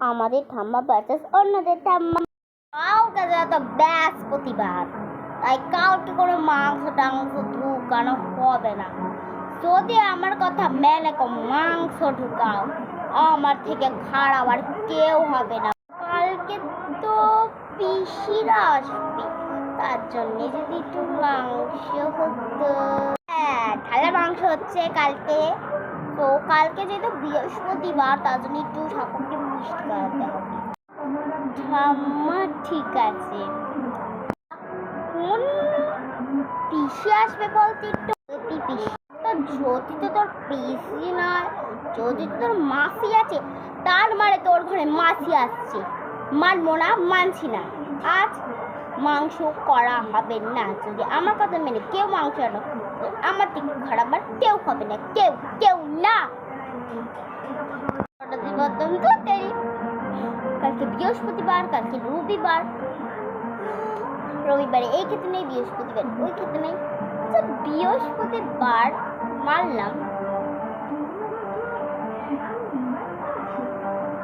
আমাদের ঠাম্মা ভার্সেস অন্যদের ঠাম্মা। কাউকে তো বৃহস্পতিবার, তাই কাউকে কোনো মাংস টাংস ঢুকানো হবে না। যদি আমার কথা মেনে মাংস ঢুকাও, আমার থেকে খারাপ আর কেউ হবে না। কালকে তো পিসিরা আসবে, তার জন্য যদি একটু মাংস হতো। হ্যাঁ, তাহলে মাংস হচ্ছে কালকে। তো কালকে যেহেতু বৃহস্পতিবার, তার জন্য একটু ঠাকুরকে মিষ্টি খাওয়াতে হবে। ঠাম্মা ঠিক আছে। কোন পিসি আসবে বলতে? একটু পিসি তো যদি তো তোর পিসি নয়, যদি তোর মাসি আছে, তার মানে তোর ঘরে মাসি আসছে। মানবো না, মানছি না। আজ মাংস করা হবে না। যদি আমার কথা মেনে কেউ মাংস আনো, আমার থেকে খারাপ আর কেউ হবে না। কেউ কেউ না। কালকে বৃহস্পতিবার, কালকে রবিবার। রবিবারে এই ক্ষেত্রে নেই, বৃহস্পতিবার ওই ক্ষেত্রে নেই। বৃহস্পতিবার মানলাম,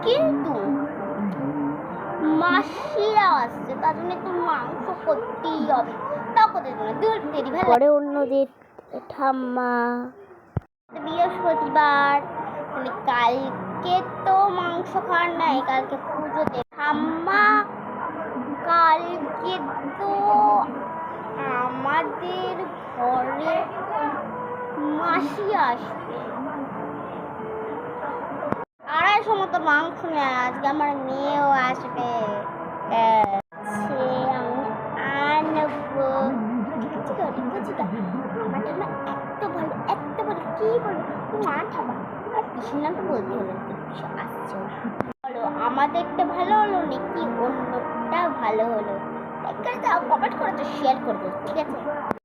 কিন্তু মাসিরা আসছে, তার জন্য একটু মাংস করতেই হবে। তা কোথায় জন্য দূর দেরি পরে অন্যদের ঠাম্মা। বৃহস্পতিবার কালকে তো মাংস খাওয়ার নাই, কালকে পুজোতে ঠাম্মা। কালকে তো আমাদের ঘরে মাসি আসবে। 250 মতো মাংস নেয়, আজকে আমার মেয়েও আসবে। আমি আনবো। আমার ঠাম্মা এত ভালো, এত ভালো, কি বলবো মা ঠাম্মা। আর পিসির নামটা বলতে হলো, পিসি আসছে। বলো আমাদেরটা ভালো হলো নাকি অন্যটা ভালো হলো? কমেন্ট করে তো শেয়ার করে দাও, ঠিক আছে?